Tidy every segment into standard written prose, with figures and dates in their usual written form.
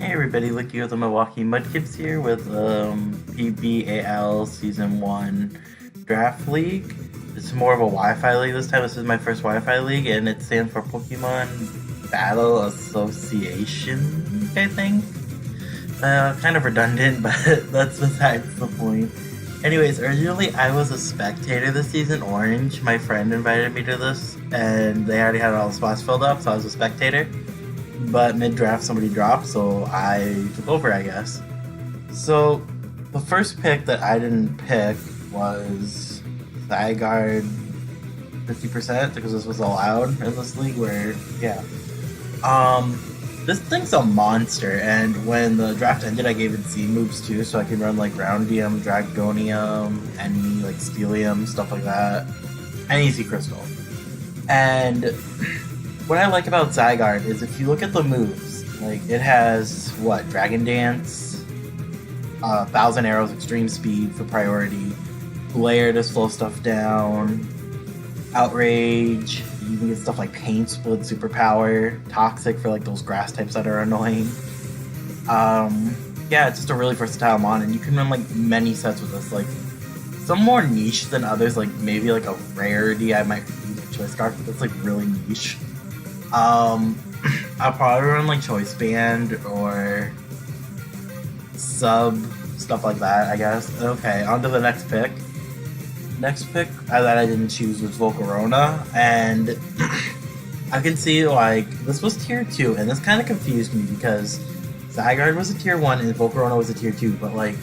Hey everybody, Licky with the Milwaukee Mudkips here with PBAL Season 1 Draft League. It's more of a Wi-Fi league this time. This is my first Wi-Fi league, and it stands for Pokemon Battle Association, I think. Kind of redundant, but that's besides the point. Anyways, originally I was a spectator this season, Orange. My friend invited me to this, and they already had all the spots filled up, so I was a spectator. But mid-draft somebody dropped, so I took over, I guess. So the first pick that I didn't pick was Zygarde 50% because this was allowed in this league where, yeah. This thing's a monster, and when the draft ended, I gave it Z moves too, so I can run like Groundium, Dragonium, any like Steelium, stuff like that, and Easy Crystal. And what I like about Zygarde is if you look at the moves, like it has what, Dragon Dance, 1,000 Arrows, Extreme Speed for priority, Glare to slow stuff down, Outrage. You can get stuff like Pain Split, Superpower, Toxic for like those grass types that are annoying. Yeah, it's just a really versatile mon, and you can run like many sets with this. Like some more niche than others, like maybe like a rarity I might use a Choice Scarf, but that's like really niche. I'll probably run like Choice Band or Sub, stuff like that, I guess. Okay, on to the next pick. Next pick that I didn't choose was Volcarona, and I can see like this was tier 2, and this kind of confused me because Zygarde was a tier 1 and Volcarona was a tier 2, but like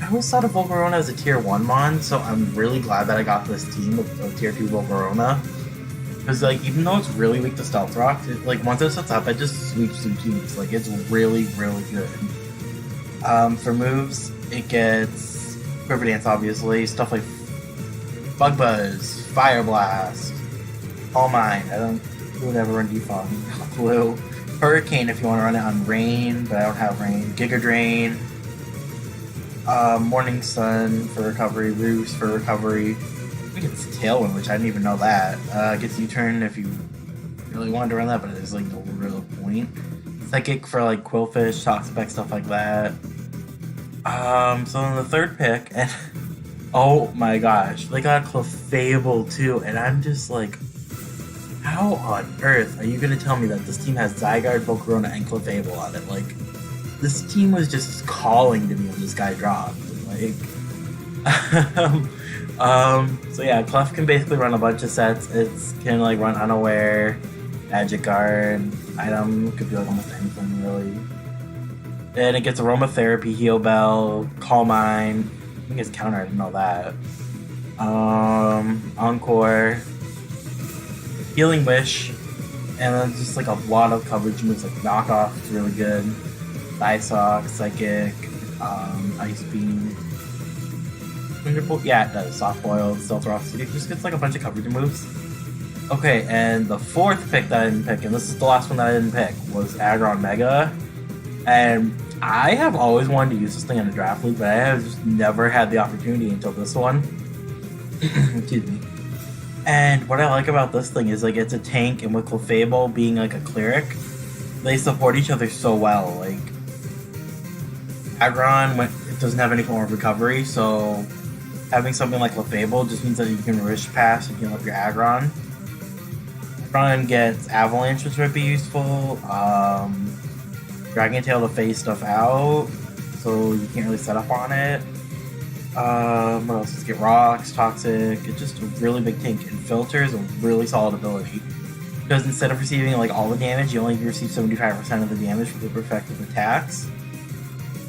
I always thought of Volcarona as a tier 1 mon, so I'm really glad that I got this team with a tier 2 Volcarona. Because like even though it's really weak to Stealth Rock, like once it sets up, it just sweeps. Like it's really, really good. For moves, it gets Quiver Dance, obviously, stuff like Bug Buzz, Fire Blast, All Mine. Who would ever run Defog? No clue. Hurricane if you want to run it on Rain, but I don't have Rain. Giga Drain, Morning Sun for recovery, Roost for recovery. I think it's Tailwind, which I didn't even know that. Gets U-Turn if you really wanted to run that, but there's like no real point. Psychic for like Quillfish, Toxapex, stuff like that. So in the third pick, and oh my gosh, they got Clefable too, and I'm just like, how on earth are you gonna tell me that this team has Zygarde, Volcarona, and Clefable on it? Like, this team was just calling to me when this guy dropped. Like, so yeah, Clef can basically run a bunch of sets. It can like run Unaware, Magic Guard, item, could do like almost anything really. And it gets Aromatherapy, Heal Bell, Calm Mind. I think it's counter, I didn't know that. Encore, Healing Wish, and then just like a lot of coverage moves like Knockoff, it's really good. Psysock, Psychic, Ice Beam. Thunderbolt, yeah, it does. Soft Boil, Stealth Rock, it just gets like a bunch of coverage moves. Okay, and the fourth pick that I didn't pick, and this is the last one that I didn't pick, was Aggron Mega. And I have always wanted to use this thing in a draft league, but I have just never had the opportunity until this one. Excuse me. And what I like about this thing is like it's a tank, and with Clefable being like a cleric, they support each other so well. Like Aggron, it doesn't have any form of recovery, so having something like Clefable just means that you can Wish Pass and heal up your Aggron. Aggron gets Avalanche, which might be useful. Dragon Tail to phase stuff out, so you can't really set up on it. What else? Let's get Rocks, Toxic. It's just a really big tank, and Filter is a really solid ability. Because instead of receiving like all the damage, you only receive 75% of the damage for the effective attacks.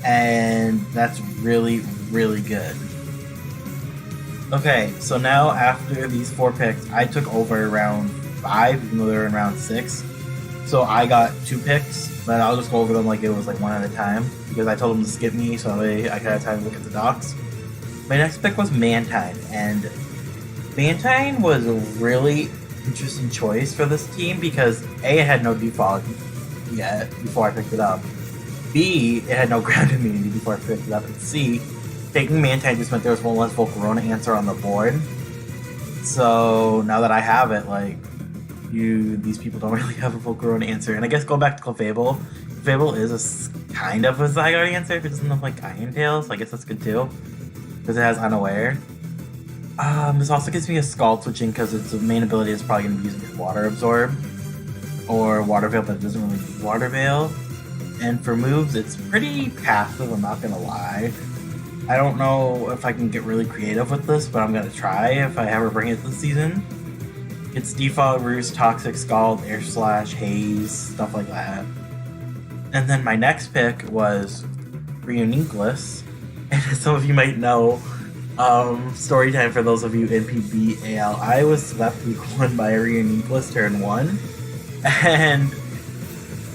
And that's really, really good. Okay, so now after these 4 picks, I took over round 5, even though they were in round 6. So I got 2 picks, but I'll just go over them like it was like one at a time, because I told them to skip me so I could have time to look at the docs. My next pick was Mantine, and Mantine was a really interesting choice for this team because A, it had no defog yet before I picked it up. B, it had no ground immunity before I picked it up. And C, taking Mantine just meant there was one less Volcarona answer on the board. So now that I have it, like, these people don't really have a Volcarona answer. And I guess going back to Clefable, PBAL is kind of a Zygarde answer if it doesn't have like Iron Tail, so I guess that's good too. Because it has Unaware. This also gives me a Scald switching because its main ability is probably going to be using Water Absorb or Water Veil, but it doesn't really need Water Veil. And for moves, it's pretty passive, I'm not going to lie. I don't know if I can get really creative with this, but I'm going to try if I ever bring it this season. It's Defog, Roost, Toxic, Scald, Air Slash, Haze, stuff like that. And then my next pick was Reuniqueless. And as some of you might know, story time for those of you in PBAL, I was swept week 1 by a Reuniqueless turn 1. And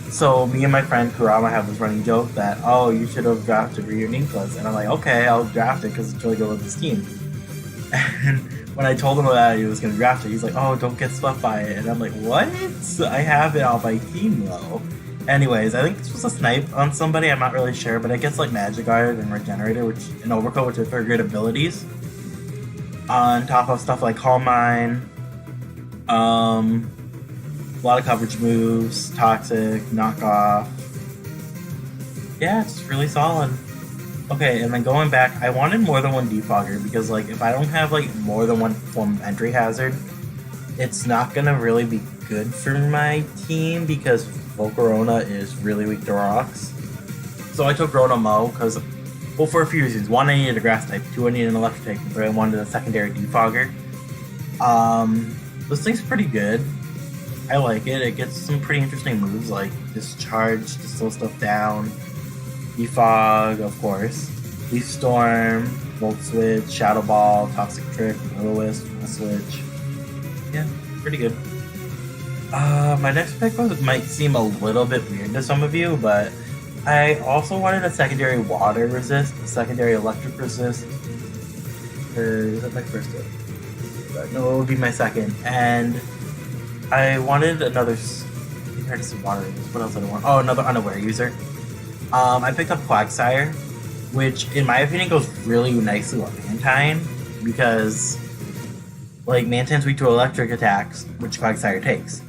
so me and my friend Kurama have this running joke that, oh, you should have drafted Reuniqueless. And I'm like, okay, I'll draft it because it's really good with this team. And when I told him that he was going to draft it, he's like, oh, don't get swept by it. And I'm like, what? I have it on my team, though. Anyways, I think this was a snipe on somebody, I'm not really sure, but it gets like Magic Guard and Regenerator, and Overcoat, which are very good abilities. On top of stuff like Calm Mind, a lot of coverage moves, Toxic, Knockoff. Yeah, it's really solid. Okay, and then going back, I wanted more than one Defogger because, like, if I don't have like more than one form of entry hazard, it's not gonna really be good for my team because Volcarona is really weak to rocks. So I took Rotom-Mow because, well, for a few reasons. One, I needed a grass type. Two, I needed an electric type. Three, I wanted a secondary Defogger. This thing's pretty good. I like it. It gets some pretty interesting moves like Discharge to slow stuff down, Defog, of course, Leaf Storm, Volt Switch, Shadow Ball, Toxic Trick, Will-O-Wisp, Full Switch. Yeah, pretty good. My next pick might seem a little bit weird to some of you, but I also wanted a secondary Water Resist, a secondary Electric Resist. Or is that my first pick? No, it would be my second. And I wanted another. I heard some Water Resist. What else did I want? Oh, another Unaware user. I picked up Quagsire, which, in my opinion, goes really nicely with Mantine because, like, Mantine's weak to electric attacks, which Quagsire takes.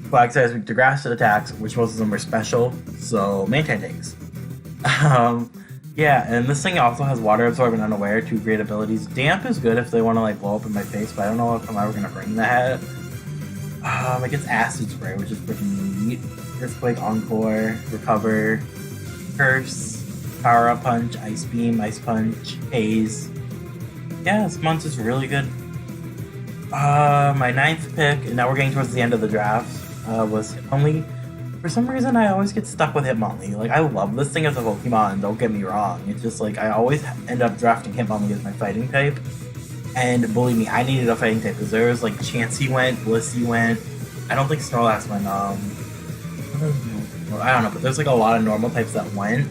Quagsire is weak to grass attacks, which most of them are special, so Mantine takes. Yeah, and this thing also has Water Absorb and Unaware, two great abilities. Damp is good if they want to, like, blow up in my face, but I don't know if I'm ever going to bring that. It gets Acid Spray, which is pretty neat. Earthquake, Encore, Recover, Curse, Power Up Punch, Ice Beam, Ice Punch, Haze. Yeah, this month is really good. My 9th pick, and now we're getting towards the end of the draft, was Hitmonlee. For some reason, I always get stuck with Hitmonlee. Like, I love this thing as a Pokemon, don't get me wrong. It's just like, I always end up drafting Hitmonlee as my fighting type. And believe me, I needed a fighting type, because there was like Chansey went, Blissey went. I don't think Snorlax went, I don't know, but there's like a lot of normal types that went.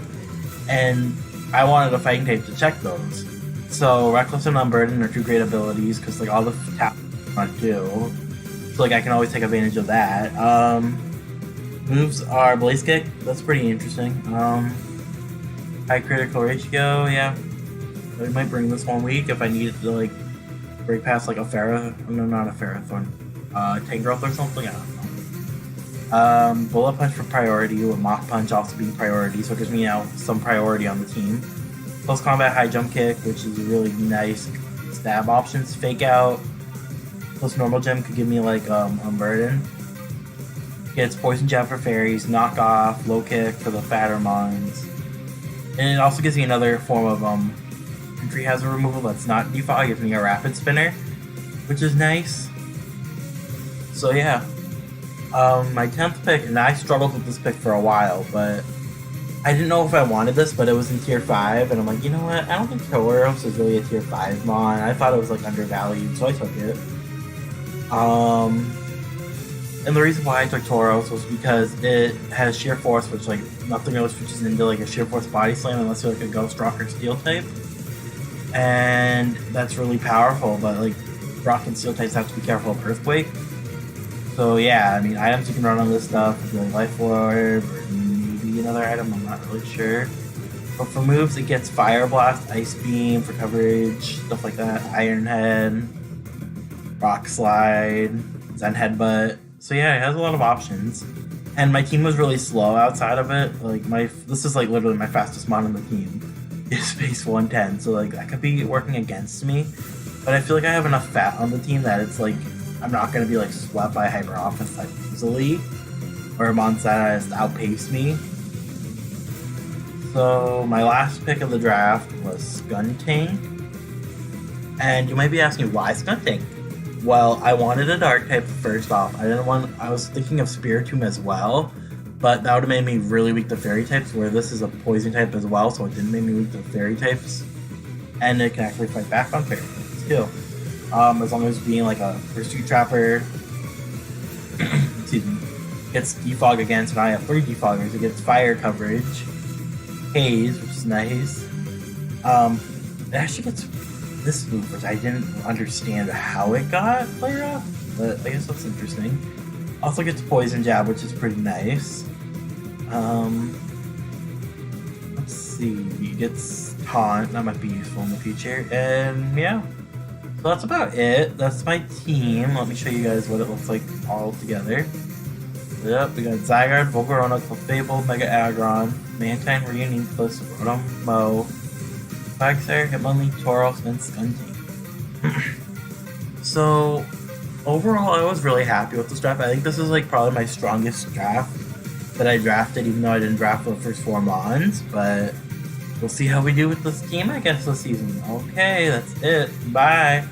And I wanted a fighting type to check those. So Reckless and Unburden are two great abilities, because like all the tap on too. So like I can always take advantage of that. Moves are Blaze Kick, that's pretty interesting. High critical ratio, yeah. I might bring this 1 week if I needed to like break past like not a Ferrothorn. Tangrowth or something, I don't know. Bullet Punch for priority, with Mach Punch also being priority, so it gives me now some priority on the team. Close Combat High Jump Kick, which is really nice stab options. Fake Out, plus Normal Gem could give me like Unburden. Gets Poison Jab for Fairies, Knock Off, Low Kick for the fatter mons. And it also gives me another form of entry hazard removal that's not Defog. It gives me a Rapid Spinner, which is nice. So yeah. My 10th pick, and I struggled with this pick for a while, but I didn't know if I wanted this, but it was in tier 5, and I'm like, you know what, I don't think Tauros is really a tier 5 mon. I thought it was like undervalued, so I took it. And the reason why I took Tauros was because it has Sheer Force, which like nothing else switches into like a Sheer Force Body Slam unless you're like a Ghost Rock or Steel type. And that's really powerful, but like Rock and Steel types have to be careful of Earthquake. So yeah, I mean, items you can run on this stuff, like Life Orb, or maybe another item, I'm not really sure. But for moves, it gets Fire Blast, Ice Beam for coverage, stuff like that, Iron Head, Rock Slide, Zen Headbutt. So yeah, it has a lot of options. And my team was really slow outside of it. Like this is like literally my fastest mod on the team is space 110. So like that could be working against me. But I feel like I have enough fat on the team that it's like I'm not gonna be like swept by hyper offense like easily. Or Monsada has outpaced me. So my last pick of the draft was Skuntank. And you might be asking why Skuntank? Well, I wanted a dark type first off. I was thinking of Spiritomb as well, but that would have made me really weak to fairy types, where this is a poison type as well, so it didn't make me weak to fairy types. And it can actually fight back on fairy types too. As long as being like a pursuit trapper, excuse me, gets defog against, and I have 3 defoggers. It gets fire coverage, haze, which is nice. It actually gets this move, which I didn't understand how it got player up, but I guess that's interesting. Also gets poison jab, which is pretty nice. Let's see, it gets taunt, that might be useful in the future, and yeah. So that's about it. That's my team. Let me show you guys what it looks like all together. Yep, we got Zygarde, Volcarona, Clefable, Mega Aggron, Mantine, Reunion, Plus, Rotom, Mo, Quagsire, Hitmonlee, Tauros, and Skuntank. So, overall, I was really happy with this draft. I think this is like probably my strongest draft that I drafted, even though I didn't draft the first 4 Mons, but we'll see how we do with this team, I guess, this season. Okay, that's it. Bye.